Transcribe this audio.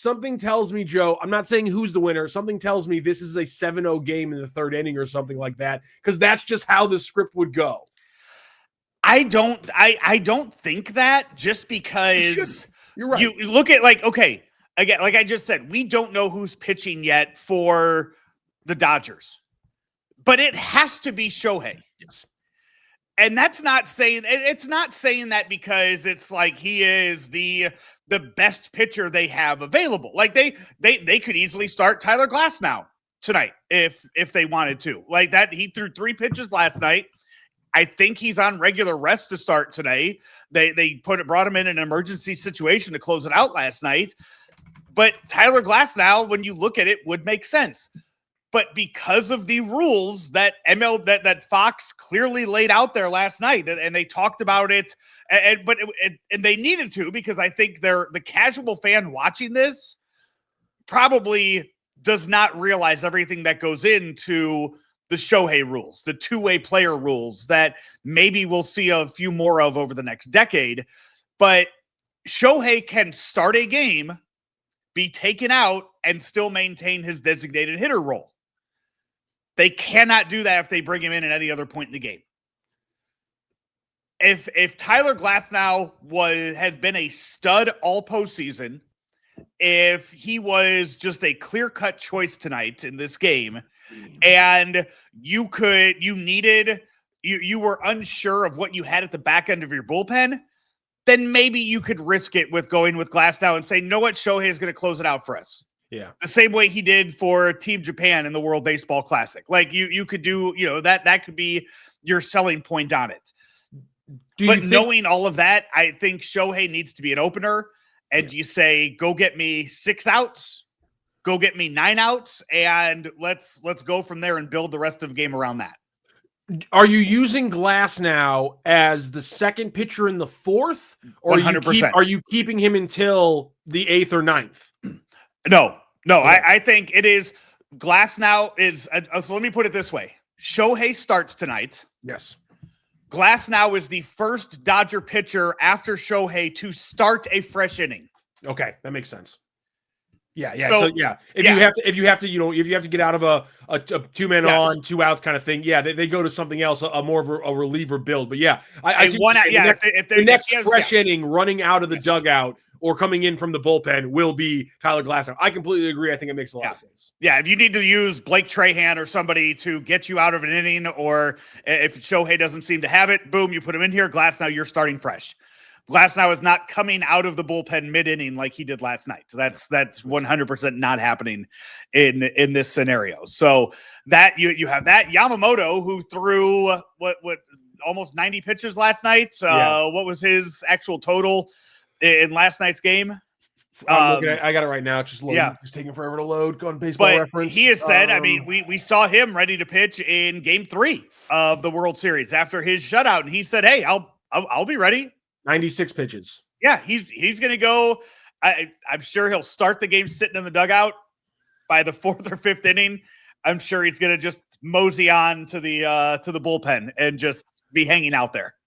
something tells me, Joe, I'm not saying who's the winner. Something tells me this is a 7-0 game in the third inning or something like that, because that's just how the script would go. I don't think that, just because you're right. You look at, like, okay, again, like I just said, we don't know who's pitching yet for the Dodgers, but it has to be Shohei. Yes. And that's not saying, it's not saying that because it's like he is the best pitcher they have available. Like they could easily start Tyler Glasnow tonight if they wanted to. Like that, he threw 3 pitches last night. I think he's on regular rest to start today. They brought him in an emergency situation to close it out last night. But Tyler Glasnow, when you look at it, would make sense. But because of the rules that that Fox clearly laid out there last night, and they talked about it, and they needed to, because I think the casual fan watching this probably does not realize everything that goes into the Shohei rules, the two-way player rules that maybe we'll see a few more of over the next decade. But Shohei can start a game, be taken out, and still maintain his designated hitter role. They cannot do that if they bring him in at any other point in the game. If Tyler Glasnow had been a stud all postseason, if he was just a clear-cut choice tonight in this game, and you were unsure of what you had at the back end of your bullpen, then maybe you could risk it with going with Glasnow and say, you know what, Shohei is going to close it out for us. Yeah. The same way he did for Team Japan in the World Baseball Classic. Like you could do, that could be your selling point on it. Knowing all of that, I think Shohei needs to be an opener, and you say, go get me 6 outs, go get me 9 outs, and let's go from there and build the rest of the game around that. Are you using Glasnow as the second pitcher in the 4th, or 100%. Are you keeping him until the 8th or 9th? No. Okay. I think it is. Glasnow is. So let me put it this way: Shohei starts tonight. Yes. Glasnow is the first Dodger pitcher after Shohei to start a fresh inning. Okay, that makes sense. Yeah. If you have to get out of a 2-man on, 2 outs kind of thing, they go to something else, a more of a reliever build. But I see the next fresh inning running out of the dugout or coming in from the bullpen will be Tyler Glasnow. I completely agree. I think it makes a lot of sense. Yeah, if you need to use Blake Trahan or somebody to get you out of an inning, or if Shohei doesn't seem to have it, boom, you put him in here. Glasnow, you're starting fresh. Glasnow is not coming out of the bullpen mid-inning like he did last night. So that's 100% not happening in this scenario. So that you have that Yamamoto, who threw what almost 90 pitches last night. What was his actual total in last night's game? I got it right now. It's just loading. Yeah. It's taking forever to load. Go on Baseball Reference. He has said, we saw him ready to pitch in Game 3 of the World Series after his shutout, and he said, "Hey, I'll be ready." 96 pitches. Yeah, he's going to go. I'm sure he'll start the game sitting in the dugout. By the 4th or 5th inning, I'm sure he's going to just mosey on to the bullpen and just be hanging out there.